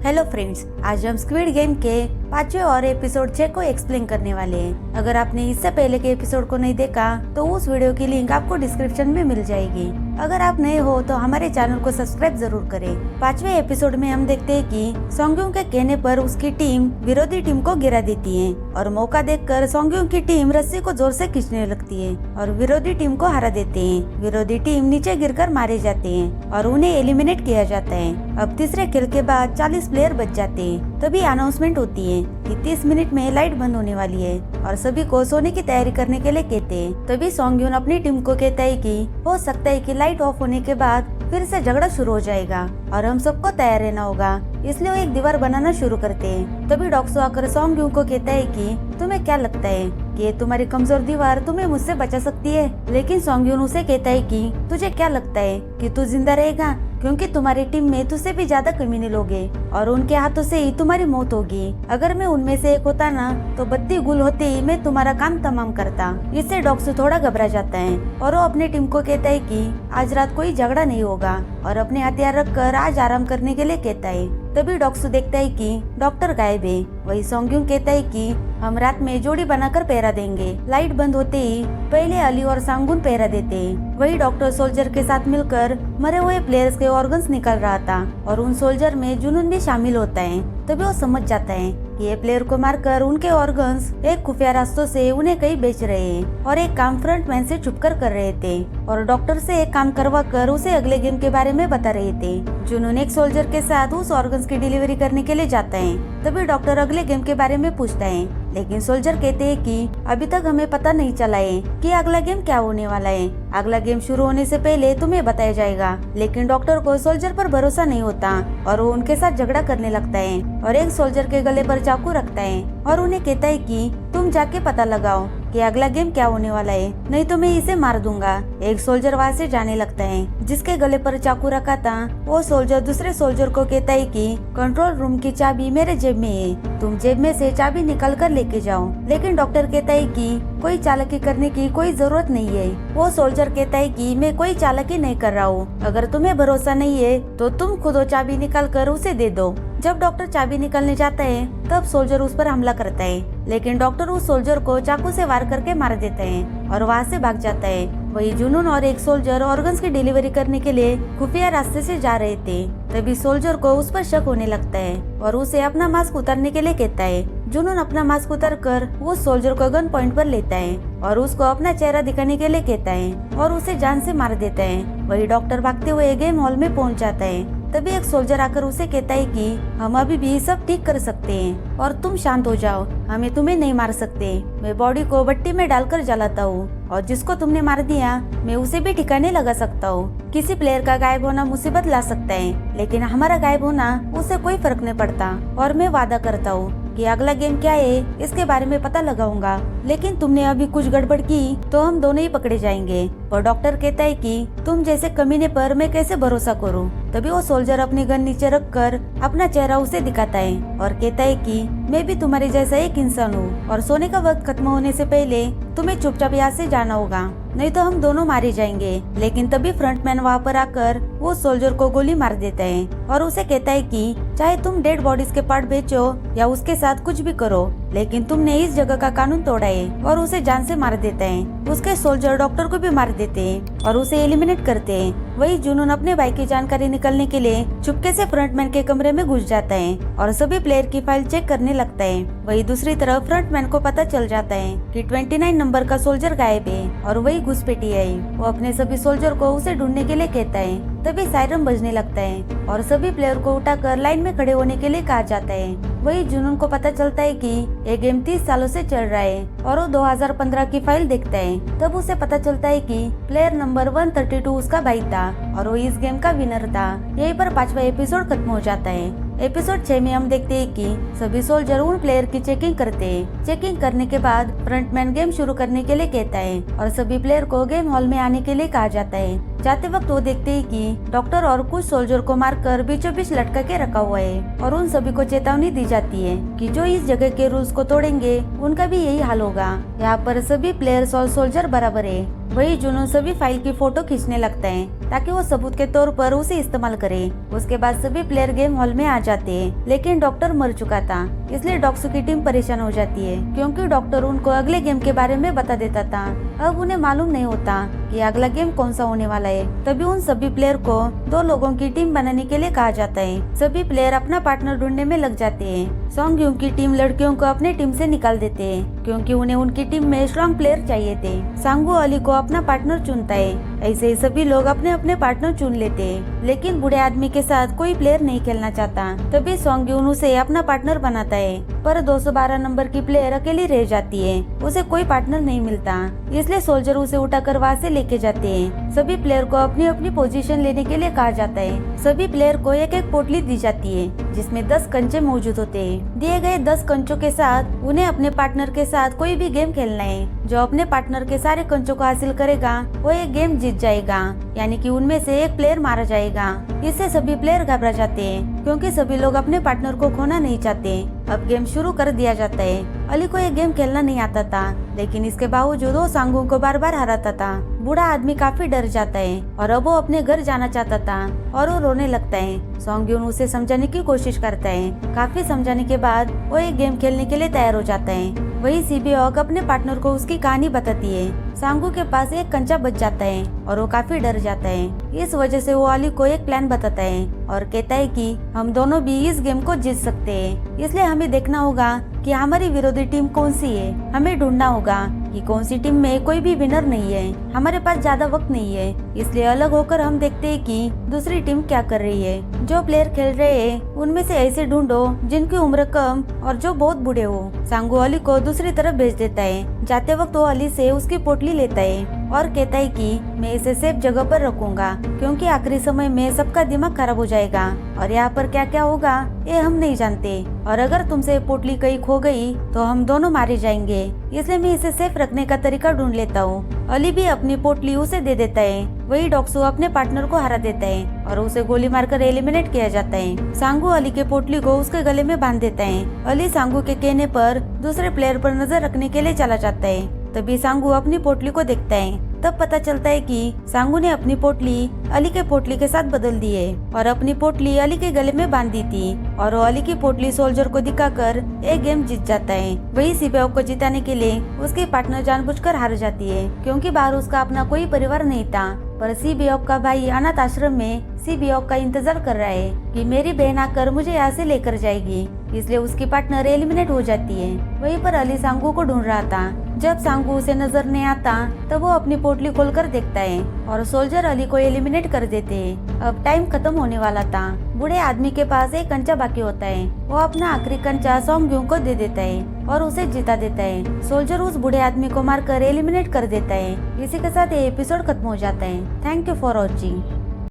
Hello friends, आज हम squid game के 5वें और एपिसोड 6 को एक्सप्लेन करने वाले हैं। अगर आपने इससे पहले के एपिसोड को नहीं देखा तो उस वीडियो की लिंक आपको डिस्क्रिप्शन में मिल जाएगी। अगर आप नए हो तो हमारे चैनल को सब्सक्राइब जरूर करें। 5वें एपिसोड में हम देखते हैं कि सोंगयुंग के कहने पर उसकी टीम विरोधी टीम को गिरा देती है और मौका देखकर सोंगयुंग की टीम रस्सी को जोर से खींचने लगती है और विरोधी टीम को हरा देते हैं। विरोधी टीम नीचे गिरकर मारे जाते हैं और उन्हें एलिमिनेट किया जाता है। अब तीसरे खेल के बाद 40 प्लेयर बच जाते हैं। तभी अनाउंसमेंट होती है कि 30 मिनट में लाइट बंद होने वाली है और सभी को सोने की तैयारी करने के लिए कहते हैं। तभी सोंगयुन अपनी टीम को कहता है कि हो सकता है कि लाइट ऑफ होने के बाद फिर से झगड़ा शुरू हो जाएगा और हम सबको तैयार रहना होगा, इसलिए वो एक दीवार बनाना शुरू करते हैं। तभी डॉक्सो आकर सोंगयुन को कहता है कि तुम्हें क्या लगता है कि ये तुम्हारी कमजोर दीवार तुम्हें मुझसे बचा सकती है? लेकिन सोंगयुन उसे कहता है कि तुझे क्या लगता है कि तू जिंदा रहेगा, क्योंकि तुम्हारी टीम में तुझसे भी ज्यादा क्रिमिनल होंगे और उनके हाथों से ही तुम्हारी मौत होगी। अगर मैं उनमें से एक होता ना तो बत्ती गुल होते ही मैं तुम्हारा काम तमाम करता। इससे डॉक्सो थोड़ा घबरा जाता है और वो अपनी टीम को कहता है कि आज रात कोई झगड़ा नहीं होगा और अपने हथियार रखकर आज आराम करने के लिए कहता है। तभी डॉक्सो देखता है कि डॉक्टर गायब है। वही सोंगयुन कहता है कि हम रात में जोड़ी बनाकर पहरा देंगे। लाइट बंद होते ही पहले अली और सांगुन पहरा देते हैं। वही डॉक्टर सोल्जर के साथ मिलकर मरे हुए प्लेयर्स के ऑर्गन्स निकाल रहा था और उन सोल्जर में जुनून भी शामिल होता है। तभी वो समझ जाता है कि ये प्लेयर को मारकर उनके ऑर्गन्स एक खुफिया रास्तों से उन्हें कहीं बेच रहे हैं और एक काम फ्रंटमैन से छुपकर कर रहे थे और डॉक्टर से एक काम करवा कर उसे अगले गेम के बारे में बता रहे थे। जुनून एक सोल्जर के साथ उस ऑर्गन्स की डिलीवरी करने के लिए जाता है। तभी डॉक्टर अगले गेम के बारे में पूछता है, लेकिन सोल्जर कहते हैं कि अभी तक हमें पता नहीं चला है कि अगला गेम क्या होने वाला है। अगला गेम शुरू होने से पहले तुम्हें बताया जाएगा। लेकिन डॉक्टर को सोल्जर पर भरोसा नहीं होता और वो उनके साथ झगड़ा करने लगता है और एक सोल्जर के गले पर चाकू रखता है और उन्हें कहता है कि तुम जाके पता लगाओ कि अगला गेम क्या होने वाला है, नहीं तो मैं इसे मार दूंगा। एक सोल्जर वहाँ से जाने लगता है जिसके गले पर चाकू रखा था। वो सोल्जर दूसरे सोल्जर को कहता है कि कंट्रोल रूम की चाबी मेरे जेब में है, तुम जेब में से चाबी निकाल कर लेके जाओ। लेकिन डॉक्टर कहता है कि कोई चालाकी करने की कोई जरूरत नहीं है। वो सोल्जर कहता है कि मैं कोई चालाकी नहीं कर रहा हूँ, अगर तुम्हें भरोसा नहीं है तो तुम खुद वो चाबी निकाल कर उसे दे दो। जब डॉक्टर चाबी निकालने जाता है तब सोल्जर उस पर हमला करता है, लेकिन डॉक्टर उस सोल्जर को चाकू से वार करके मार देता है और वहाँ से भाग जाता है। वही जुनून और एक सोल्जर ऑर्गन्स की डिलीवरी करने के लिए खुफिया रास्ते से जा रहे थे। तभी सोल्जर को उस पर शक होने लगता है और उसे अपना मास्क उतारने के लिए कहता है। जुनून अपना मास्क उतार कर उस सोल्जर को गन पॉइंट पर लेता है और उसको अपना चेहरा दिखाने के लिए कहता है और उसे जान से मार देता है। वही डॉक्टर भागते हुए गेम हॉल में पहुंच जाता है। तभी एक सोल्जर आकर उसे कहता है कि हम अभी भी सब ठीक कर सकते हैं और तुम शांत हो जाओ, हमें तुम्हें नहीं मार सकते। मैं बॉडी को भट्टी में डालकर जलाता हूँ और जिसको तुमने मार दिया मैं उसे भी ठिकाने लगा सकता हूँ। किसी प्लेयर का गायब होना मुसीबत ला सकता है, लेकिन हमारा गायब होना उससे कोई फर्क नहीं पड़ता और मैं वादा करता हूँ कि अगला गेम क्या है इसके बारे में पता लगाऊंगा। लेकिन तुमने अभी कुछ गड़बड़ की तो हम दोनों ही पकड़े जाएंगे। और डॉक्टर कहता है कि तुम जैसे कमीने पर मैं कैसे भरोसा करूं। तभी वो सोल्जर अपनी गन नीचे रखकर अपना चेहरा उसे दिखाता है और कहता है कि मैं भी तुम्हारे जैसा एक इंसान हूँ और सोने का वक्त खत्म होने से पहले तुम्हें चुपचाप यहाँ से जाना होगा, नहीं तो हम दोनों मारे जाएंगे। लेकिन तभी फ्रंटमैन वहाँ पर आकर वो सोल्जर को गोली मार देता है और उसे कहता है कि चाहे तुम डेड बॉडीज के पार्ट बेचो या उसके साथ कुछ भी करो, लेकिन तुमने इस जगह का कानून तोड़ा है और उसे जान से मार देता है। उसके सोल्जर डॉक्टर को भी मार देते हैं और उसे एलिमिनेट करते हैं। वही जुनून अपने भाई की जानकारी निकलने के लिए चुपके से फ्रंटमैन के कमरे में घुस जाता है और सभी प्लेयर की फाइल चेक करने लगता है। वही दूसरी तरफ फ्रंटमैन को पता चल जाता है कि 29 नंबर का सोल्जर गायब है और वही घुसपैठी है। वो अपने सभी सोल्जर को उसे ढूंढने के लिए कहता है। तभी सायरन बजने लगता है और सभी प्लेयर को उठाकर लाइन में खड़े होने के लिए कहा जाता है। वही जुनून को पता चलता है कि ये गेम 30 सालों से चल रहा है और वो 2015 की फाइल देखता है। तब उसे पता चलता है कि प्लेयर नंबर 132 उसका भाई था और वो इस गेम का विनर था। यहीं पर 5वां एपिसोड खत्म हो जाता है। एपिसोड 6 में हम देखते हैं कि सभी सोल्जर उन प्लेयर की चेकिंग करते हैं। चेकिंग करने के बाद फ्रंटमैन गेम शुरू करने के लिए कहता है और सभी प्लेयर को गेम हॉल में आने के लिए कहा जाता है। जाते वक्त वो देखते हैं कि डॉक्टर और कुछ सोल्जर को मारकर बीचों बीच लटका के रखा हुआ है और उन सभी को चेतावनी दी जाती है कि जो इस जगह के रूल्स को तोड़ेंगे उनका भी यही हाल होगा। यहाँ पर सभी प्लेयर्स और सोल्जर बराबर है। वही जुनून सभी फाइल की फोटो खींचने लगता है ताकि वो सबूत के तौर पर उसे इस्तेमाल करे। उसके बाद सभी प्लेयर गेम हॉल में आ जाते हैं, लेकिन डॉक्टर मर चुका था, इसलिए डॉक्सू की टीम परेशान हो जाती है क्योंकि डॉक्टर उनको अगले गेम के बारे में बता देता था। अब उन्हें मालूम नहीं होता कि अगला गेम कौन सा होने वाला है। तभी उन सभी प्लेयर को 2 लोगों की टीम बनाने के लिए कहा जाता है। सभी प्लेयर अपना पार्टनर ढूंढने में लग जाते हैं। सॉन्ग यूंग की टीम लड़कियों को अपने टीम से निकाल देते हैं क्योंकि उन्हें उनकी टीम में स्ट्रॉन्ग प्लेयर चाहिए थे। सांगू अली को अपना पार्टनर चुनता है। ऐसे ही सभी लोग अपने अपने पार्टनर चुन लेते हैं, लेकिन बूढ़े आदमी के साथ कोई प्लेयर नहीं खेलना चाहता। तभी सॉन्ग यून उसे अपना पार्टनर बनाता है, पर 212 नंबर की प्लेयर अकेली रह जाती है। उसे कोई पार्टनर नहीं मिलता, इसलिए सोल्जर उसे उठाकर वहाँ से लेके जाते हैं। सभी प्लेयर को अपनी अपनी पोजीशन लेने के लिए कहा जाता है। सभी प्लेयर को एक एक पोटली दी जाती है जिसमें 10 कंचे मौजूद होते हैं। दिए गए 10 कंचों के साथ उन्हें अपने पार्टनर के साथ कोई भी गेम खेलना है। जो अपने पार्टनर के सारे कंचों को हासिल करेगा वो एक गेम जीत जाएगा, यानी कि उनमें से एक प्लेयर मारा जाएगा। इससे सभी प्लेयर घबरा जाते हैं क्योंकि सभी लोग अपने पार्टनर को खोना नहीं चाहते। अब गेम शुरू कर दिया जाता है। अली को ये गेम खेलना नहीं आता था, लेकिन इसके बावजूद वो सांगू को बार बार हराता था। बूढ़ा आदमी काफी डर जाता है और अब वो अपने घर जाना चाहता था और वो रोने लगता है। सॉन्ग उसे समझाने की कोशिश करता है। काफी समझाने के बाद वो एक गेम खेलने के लिए तैयार हो जाता है। वही सीबी हॉक अपने पार्टनर को उसकी कहानी बताती है। सांगू के पास एक कंचा बच जाता है और वो काफी डर जाता है। इस वजह से वो अली को एक प्लान बताता है और कहता है कि हम दोनों भी इस गेम को जीत सकते हैं, इसलिए हमें देखना होगा कि हमारी विरोधी टीम कौन सी है। हमें ढूंढना होगा कि कौन सी टीम में कोई भी विनर नहीं है। हमारे पास ज्यादा वक्त नहीं है, इसलिए अलग होकर हम देखते हैं कि दूसरी टीम क्या कर रही है। जो प्लेयर खेल रहे हैं उनमें से ऐसे ढूंढो जिनकी उम्र कम और जो बहुत बूढ़े हो। सांगू अली को दूसरी तरफ भेज देता है। जाते वक्त वो अली से उसकी पोटली लेता है और कहता है कि मैं इसे सेफ जगह पर रखूंगा क्योंकि आखिरी समय में सबका दिमाग खराब हो जाएगा और यहाँ पर क्या क्या होगा ये हम नहीं जानते, और अगर तुमसे पोटली कहीं खो गई तो हम दोनों मारे जाएंगे, इसलिए मैं इसे सेफ रखने का तरीका ढूंढ लेता हूँ। अली भी अपनी पोटली उसे दे देता है। वही डॉक्सू अपने पार्टनर को हरा देता है और उसे गोली मारकर एलिमिनेट किया जाता है। सांगू अली के पोटली को उसके गले में बांध देता है। अली सांगू के कहने पर दूसरे प्लेयर पर नजर रखने के लिए चला जाता है। तभी सांगू अपनी पोटली को देखता है। तब पता चलता है कि सांगू ने अपनी पोटली अली के पोटली के साथ बदल दी है और अपनी पोटली अली के गले में बांध दी थी, और वो अली की पोटली सोल्जर को दिखाकर एक गेम जीत जाता है। वही सीबीओ को जिताने के लिए उसकी पार्टनर जानबूझकर हार जाती है क्योंकि बाहर उसका अपना कोई परिवार नहीं था, पर सीबीओ का भाई अनाथ आश्रम में सीबीओ का इंतजार कर रहा है कि मेरी बहन आकर मुझे यहाँ से लेकर जाएगी, इसलिए उसकी पार्टनर एलिमिनेट हो जाती है। वहीं पर अली सांगू को ढूंढ रहा था। जब सांगू उसे नजर नहीं आता तब वो अपनी पोटली खोलकर देखता है और सोल्जर अली को एलिमिनेट कर देते हैं। अब टाइम खत्म होने वाला था। बूढ़े आदमी के पास एक कंचा बाकी होता है। वो अपना आखिरी कंचा सॉन्ग यूंग को दे देता है और उसे जिता देता है। सोल्जर उस बूढ़े आदमी को मारकर एलिमिनेट कर देता है। इसी के साथ ये एपिसोड खत्म हो जाता है। Thank you for watching.